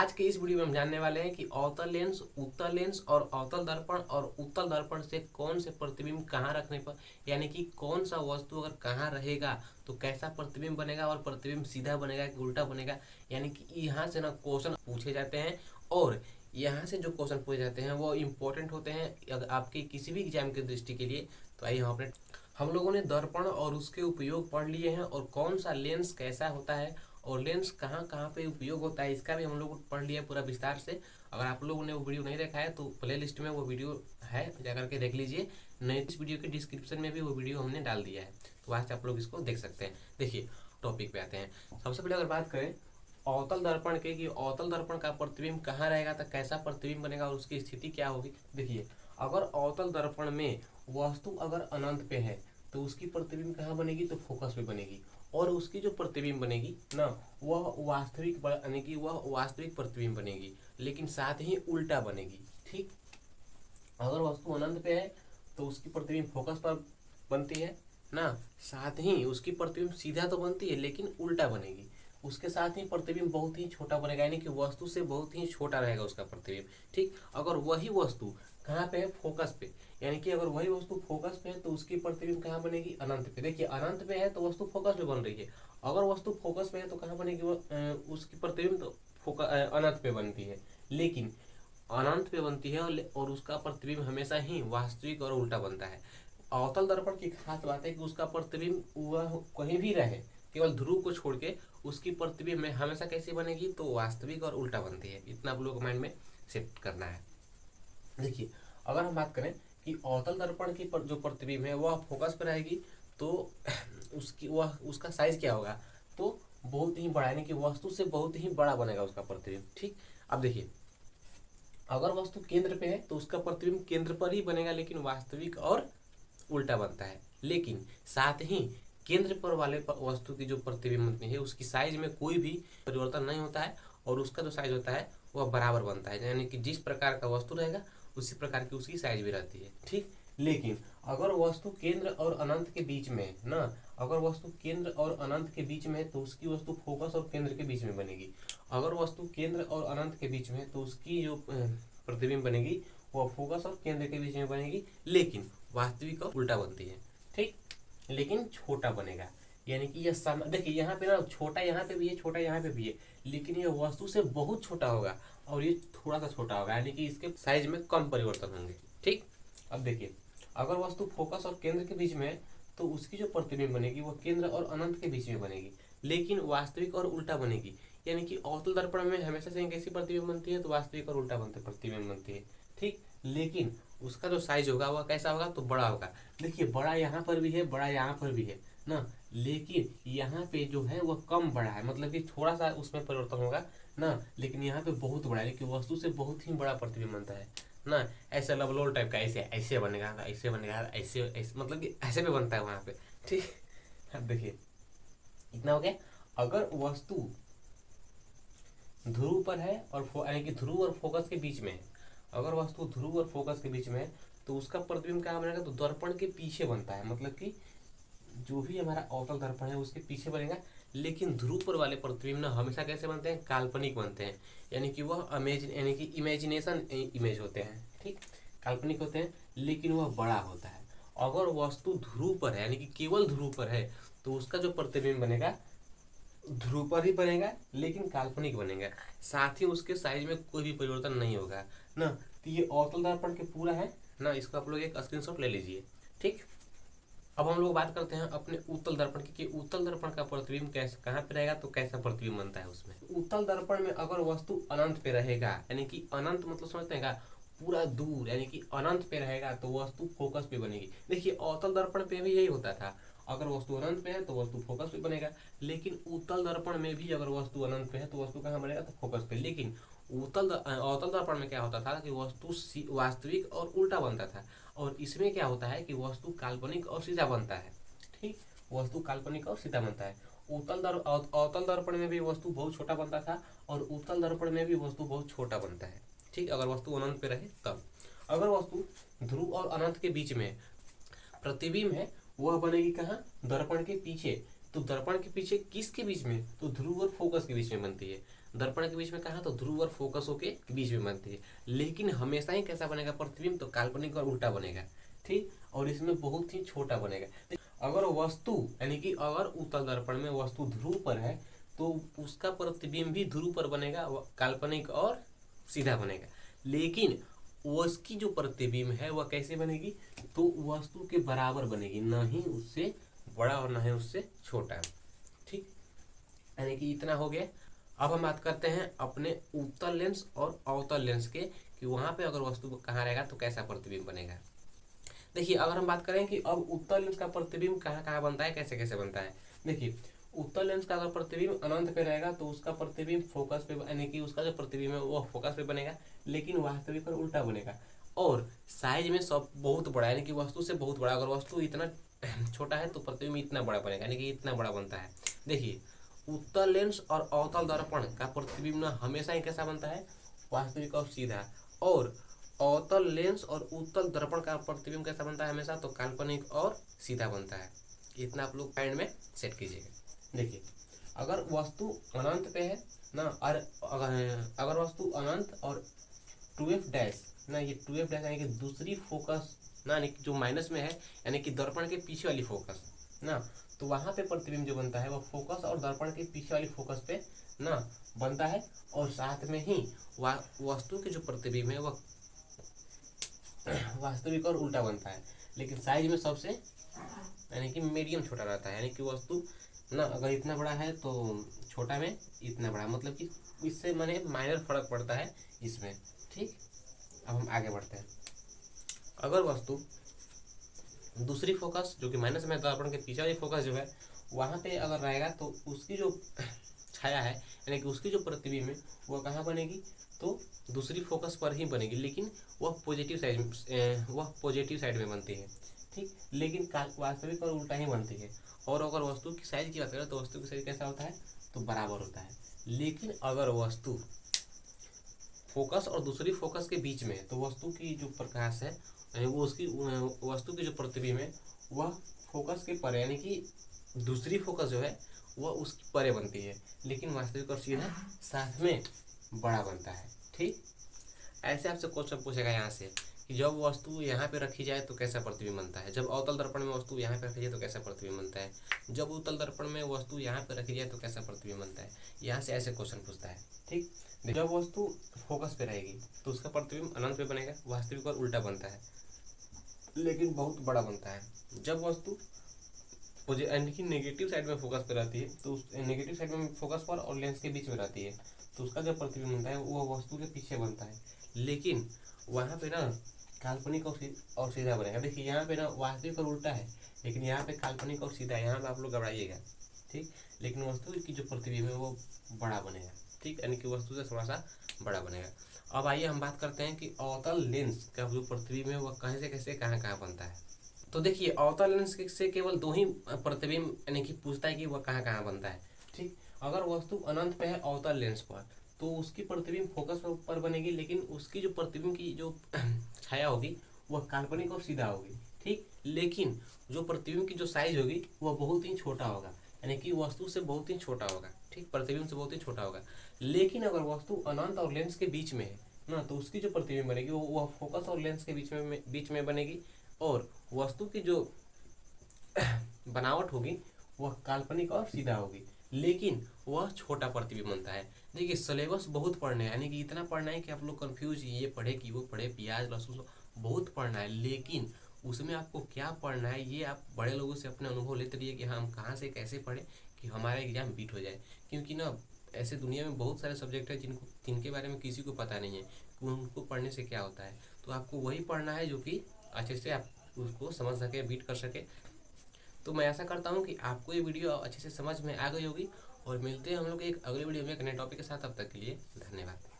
आज के इस वीडियो में हम जानने वाले हैं कि अवतल लेंस, उत्तल लेंस और अवतल दर्पण और उत्तल दर्पण से कौन से प्रतिबिंब कहाँ रखने पर, यानी कि कौन सा वस्तु अगर कहाँ रहेगा तो कैसा प्रतिबिंब बनेगा और प्रतिबिंब सीधा बनेगा कि उल्टा बनेगा। यानी कि यहाँ से ना क्वेश्चन पूछे जाते हैं और यहाँ से जो क्वेश्चन पूछे जाते हैं वो इम्पोर्टेंट होते हैं अगर आपके किसी भी एग्जाम की दृष्टि के लिए। तो आइए हम लोगों ने दर्पण और उसके उपयोग पढ़ लिए हैं और कौन सा लेंस कैसा होता है और लेंस कहाँ कहाँ पे उपयोग होता है इसका भी हम लोग पढ़ लिया पूरा विस्तार से। अगर आप लोगों ने वो वीडियो नहीं देखा है तो प्ले लिस्ट में वो वीडियो है, जाकर के देख लीजिए। नहीं, इस वीडियो के डिस्क्रिप्शन में भी वो वीडियो हमने डाल दिया है, तो वहाँ से आप लोग इसको देख सकते हैं। देखिए टॉपिक पे आते हैं। सबसे पहले अगर बात करें अवतल दर्पण के कि अवतल दर्पण का प्रतिबिंब कहाँ रहेगा तो कैसा प्रतिबिंब बनेगा और उसकी स्थिति क्या होगी। देखिए अगर अवतल दर्पण में वस्तु अगर अनंत पे है तो उसकी प्रतिबिंब कहाँ बनेगी तो फोकस पे बनेगी और उसकी जो प्रतिबिंब बनेगी ना वह वास्तविक यानी कि वह वास्तविक प्रतिबिंब बनेगी, लेकिन साथ ही उल्टा बनेगी। ठीक, अगर वस्तु अनंत पे है तो उसकी प्रतिबिंब फोकस पर बनती है ना, साथ ही उसकी प्रतिबिंब सीधा तो बनती है लेकिन उल्टा बनेगी। उसके साथ ही प्रतिबिंब बहुत ही छोटा बनेगा, यानी कि वस्तु से बहुत ही छोटा रहेगा उसका प्रतिबिंब। ठीक, अगर वही वस्तु कहाँ पे है फोकस पे, यानी कि अगर वही वस्तु फोकस पे है तो उसकी प्रतिबिंब कहाँ बनेगी अनंत पे। देखिए अनंत पे है तो वस्तु फोकस पे बन रही है, अगर वस्तु फोकस पे है तो कहाँ बनेगी वो उसकी प्रतिबिंब तो अनंत पे बनती है, लेकिन अनंत पे बनती है और उसका प्रतिबिंब हमेशा ही वास्तविक और उल्टा बनता है। अवतल दर्पण की खास बात है कि उसका प्रतिबिंब वह कहीं भी रहे, केवल ध्रुव को छोड़ के उसकी प्रतिबिंब में हमेशा कैसी बनेगी तो वास्तविक और उल्टा बनती है। इतना आप लोगों को माइंड में सेट करना है। देखिए अगर हम बात करें कि अवतल दर्पण की जो प्रतिबिंब है वह फोकस पे रहेगी तो उसका साइज क्या होगा तो बहुत ही बड़ा, यानी कि वस्तु से बहुत ही बड़ा बनेगा उसका प्रतिबिंब। ठीक, अब देखिए अगर वस्तु केंद्र पे है तो उसका प्रतिबिंब केंद्र पर ही बनेगा लेकिन वास्तविक और उल्टा बनता है। लेकिन साथ ही केंद्र पर वाले वस्तु की जो प्रतिबिंब बनती है उसकी साइज में कोई भी परिवर्तन नहीं होता है और उसका जो साइज होता है वह बराबर बनता है, यानी कि जिस प्रकार का वस्तु रहेगा उसी प्रकार की उसकी साइज भी रहती है। ठीक, लेकिन अगर वस्तु केंद्र और अनंत के बीच में है ना, अगर वस्तु केंद्र और अनंत के बीच में है तो उसकी वस्तु फोकस और केंद्र के बीच में बनेगी। अगर वस्तु केंद्र और अनंत के बीच में है तो उसकी जो प्रतिबिंब बनेगी वह फोकस और केंद्र के बीच में बनेगी, लेकिन वास्तविक और उल्टा बनती है। ठीक, लेकिन छोटा बनेगा, यानी कि यह देखिए यहाँ पे ना छोटा यहाँ पे भी है, छोटा यहाँ पे भी है, लेकिन यह वस्तु से बहुत छोटा होगा और ये थोड़ा सा छोटा होगा, यानी कि इसके साइज में कम परिवर्तन होंगे। ठीक, अब देखिए अगर वस्तु फोकस और केंद्र के बीच में है तो उसकी जो प्रतिबिंब बनेगी वो केंद्र और अनंत के बीच में बनेगी, लेकिन वास्तविक और उल्टा बनेगी। यानी कि अवतल दर्पण में हमेशा से कैसी प्रतिबिंब बनती है तो वास्तविक और उल्टा प्रतिबिंब बनती है। ठीक, लेकिन उसका जो साइज होगा वह कैसा होगा तो बड़ा होगा। देखिए बड़ा यहाँ पर भी है, बड़ा यहाँ पर भी है ना, लेकिन यहाँ पे जो है वह कम बड़ा है, मतलब कि थोड़ा सा उसमें परिवर्तन होगा ना, लेकिन यहाँ पे बहुत बड़ा है, लेकिन वस्तु से बहुत ही बड़ा प्रतिबिंब बनता है ना। ऐसे लवलोल टाइप का ऐसे ऐसे बनेगा, ऐसे बनेगा, ऐसे ऐसे, मतलब कि ऐसे भी बनता है वहाँ पे। ठीक, अब देखिए इतना हो गया। अगर वस्तु ध्रुव पर है और यानी कि ध्रुव और फोकस के बीच में है, अगर वस्तु ध्रुव और फोकस के बीच में है तो उसका प्रतिबिंब कहाँ बनेगा तो दर्पण के पीछे बनता है, मतलब कि जो भी हमारा अवतल दर्पण है उसके पीछे बनेगा। लेकिन ध्रुव पर वाले प्रतिबिंब ना हमेशा कैसे बनते हैं काल्पनिक बनते हैं, यानी कि वह यानी कि इमेजिनेशन इमेज होते हैं। ठीक, काल्पनिक होते हैं लेकिन वह बड़ा होता है। अगर वस्तु ध्रुव पर है यानी कि केवल ध्रुव पर है तो उसका जो प्रतिबिंब बनेगा ध्रुव पर ही बनेगा लेकिन काल्पनिक बनेगा, साथ ही उसके साइज में कोई भी परिवर्तन नहीं होगा ना। तो ये अवतल दर्पण के पूरा है ना, इसको आप लोग एक स्क्रीनशॉट ले लीजिए। ठीक, अब हम लोग बात करते हैं अपने उत्तल दर्पण की कि उत्तल दर्पण का प्रतिबिंब कैसे कहाँ पे रहेगा तो कैसा प्रतिबिंब बनता है उसमें। उत्तल दर्पण में अगर वस्तु अनंत पे रहेगा, यानी कि अनंत मतलब समझते हैं पूरा दूर, यानी कि अनंत पे रहेगा तो वस्तु फोकस पे बनेगी। देखिए अवतल दर्पण पे भी यही होता था, अगर वस्तु अनंत पे है तो वस्तु फोकस पे बनेगा, लेकिन उत्तल दर्पण में भी अगर वस्तु अनंत पे है तो वस्तु कहाँ बनेगा तो फोकस पे। लेकिन अवतल दर्पण में क्या होता था कि वस्तु वास्तविक और उल्टा बनता था, और इसमें क्या होता है कि वस्तु काल्पनिक और सीधा बनता है। ठीक, वस्तु काल्पनिक और सीधा बनता है। अवतल दर्पण में भी वस्तु बहुत छोटा बनता था और उत्तल दर्पण में भी वस्तु बहुत छोटा बनता है। ठीक, अगर वस्तु अनंत पे रहे तब। अगर वस्तु ध्रुव और अनंत के बीच में प्रतिबिंब है वह बनेगी कहाँ दर्पण के पीछे। तो दर्पण के पीछे किसके बीच में तो ध्रुव और फोकस के बीच में बनती है। दर्पण के बीच में कहाँ, तो ध्रुव और फोकस होके बीच में बनती है। लेकिन हमेशा ही कैसा बनेगा प्रतिबिंब, तो काल्पनिक और उल्टा बनेगा, ठीक। और इसमें बहुत ही छोटा बनेगा। अगर वस्तु यानी कि अगर उत्तल दर्पण में वस्तु ध्रुव पर है तो उसका प्रतिबिंब भी ध्रुव पर बनेगा, काल्पनिक और सीधा बनेगा। लेकिन उसकी जो प्रतिबिंब है वह कैसे बनेगी, तो वस्तु के बराबर बनेगी, ना ही उससे बड़ा और ना ही उससे छोटा, ठीक। यानी कि इतना हो गया। अब हम बात करते हैं अपने उत्तल लेंस और अवतल लेंस के, कि वहां पे अगर वस्तु कहाँ रहेगा तो कैसा प्रतिबिंब बनेगा। देखिए अगर हम बात करें कि अब उत्तल लेंस का प्रतिबिंब कहाँ कहाँ बनता है, कैसे कैसे बनता है। देखिए उत्तल लेंस का अगर प्रतिबिंब अनंत पे रहेगा तो उसका प्रतिबिंब फोकस पे, यानी कि उसका जो प्रतिबिंब है वो फोकस पे बनेगा, लेकिन वास्तविक पर उल्टा बनेगा। और साइज में सब बहुत बड़ा, यानी कि वस्तु से बहुत बड़ा। अगर वस्तु इतना छोटा है तो प्रतिबिंब इतना बड़ा बनेगा, यानी कि इतना बड़ा बनता है। देखिए उत्तल लेंस और अवतल दर्पण का प्रतिबिंब हमेशा ही कैसा बनता है, वास्तविक और सीधा। और अवतल लेंस और उत्तल दर्पण का प्रतिबिंब कैसा बनता है हमेशा, तो काल्पनिक और सीधा बनता है। इतना आप लोग माइंड में सेट कीजिएगा। देखिए अगर वस्तु अनंत पे है ना, और अगर वस्तु अनंत और 2f डैश ना, ये 2f डैश यानी कि दूसरी फोकस ना, यानी कि जो माइनस में है, यानी कि दर्पण के पीछे वाली फोकस ना, तो वहां पे प्रतिबिंब जो बनता है वो फोकस और दर्पण के पीछे वाली फोकस पे ना बनता है। और साथ में ही वस्तु के जो प्रतिबिंब है वह वास्तविक और उल्टा बनता है, लेकिन साइज में सबसे यानी कि मीडियम छोटा रहता है। यानी कि वस्तु ना अगर इतना बड़ा है तो छोटा में इतना बड़ा, मतलब कि इससे माने माइनर फर्क पड़ता है इसमें, ठीक। अब हम आगे बढ़ते हैं। अगर वस्तु दूसरी फोकस जो कि माइनस में दर्पण के पीछे वाली फोकस जो है वहाँ पे अगर रहेगा तो उसकी जो छाया है, यानी कि उसकी जो प्रतिबिंब है वह कहाँ बनेगी, तो दूसरी फोकस पर ही बनेगी, लेकिन वह पॉजिटिव साइड में बनती है, ठीक। लेकिन वास्तविक और उल्टा ही बनती है। और अगर वस्तु की साइज की बात करें तो वस्तु की साइज कैसा होता है, तो बराबर होता है। लेकिन अगर वस्तु फोकस और दूसरी फोकस के बीच में है तो वस्तु की जो प्रकाश है, यानी वो उसकी वस्तु की जो प्रतिबिंब है वह फोकस के परे, यानी कि दूसरी फोकस जो है वह उसकी परे बनती है, लेकिन वास्तविक और सीधा साथ में बड़ा बनता है, ठीक। ऐसे आपसे क्वेश्चन पूछेगा यहाँ से कि जब वस्तु यहाँ पे रखी जाए तो कैसा प्रतिबिंब बनता है, जब अवतल दर्पण में वस्तु यहाँ पे रखी जाए तो कैसा प्रतिबिंब बनता है, जब उत्तल दर्पण में वस्तु यहाँ पे रखी जाए तो कैसा प्रतिबिंब बनता है। यहाँ से ऐसे क्वेश्चन पूछता है, ठीक। जब वस्तु फोकस पे रहेगी तो उसका प्रतिबिंब अनंत पे बनेगा, वास्तविक और उल्टा बनता है, लेकिन बहुत बड़ा बनता है। जब वस्तु यानी कि नेगेटिव साइड में फोकस पे रहती है तो उस नेगेटिव साइड में फोकस पर और लेंस के बीच में रहती है तो उसका जो प्रतिबिंब बनता है वो वस्तु के पीछे बनता है, लेकिन वहाँ पे ना काल्पनिक और सीधा बनेगा। देखिए यहाँ पे ना वास्तविक और उल्टा है, लेकिन यहाँ पे काल्पनिक और सीधा है, यहाँ पे आप लोग घबराइएगा, ठीक। लेकिन वस्तु की जो प्रतिबिंब है वो बड़ा बनेगा, ठीक, यानी कि वस्तु से थोड़ा सा बड़ा बनेगा। अब आइए हम बात करते हैं कि अवतल लेंस का जो प्रतिबिंब है वह कैसे कैसे कहाँ कहाँ बनता है। तो देखिए अवतल लेंस से केवल दो ही प्रतिबिंब यानी कि पूछता है कि वह कहाँ कहाँ बनता है, ठीक। अगर वस्तु अनंत पे है अवतल लेंस पर तो उसकी प्रतिबिंब फोकस पर बनेगी, लेकिन उसकी जो प्रतिबिंब की जो छाया होगी वह काल्पनिक और सीधा होगी, ठीक। लेकिन जो प्रतिबिंब की जो साइज होगी वह बहुत ही छोटा होगा, यानी कि वस्तु से बहुत ही छोटा होगा, ठीक, प्रतिबिंब से बहुत ही छोटा होगा। लेकिन अगर वस्तु अनंत और लेंस के बीच में है ना तो उसकी जो प्रतिबिंब बनेगी वह फोकस और लेंस के बीच में बनेगी, और वस्तु की जो बनावट होगी वह काल्पनिक और सीधा होगी, लेकिन वह छोटा प्रतिबिंब बनता है। देखिए सिलेबस बहुत पढ़ना है, यानी कि इतना पढ़ना है कि आप लोग कंफ्यूज, ये पढ़े कि वो पढ़े, प्याज लहसुन बहुत पढ़ना है, लेकिन उसमें आपको क्या पढ़ना है ये आप बड़े लोगों से अपने अनुभव लेते रहिए कि हम कहाँ से कैसे पढ़े कि हमारा एग्जाम बीट हो जाए। क्योंकि ना ऐसे दुनिया में बहुत सारे सब्जेक्ट है जिनके बारे में किसी को पता नहीं है कि उनको पढ़ने से क्या होता है, तो आपको वही पढ़ना है जो कि अच्छे से आप उसको समझ सके, बीट कर सके। तो मैं ऐसा करता हूँ कि आपको ये वीडियो अच्छे से समझ में आ गई होगी, और मिलते हैं हम लोग एक अगले वीडियो में एक नए टॉपिक के साथ। अब तक के लिए धन्यवाद।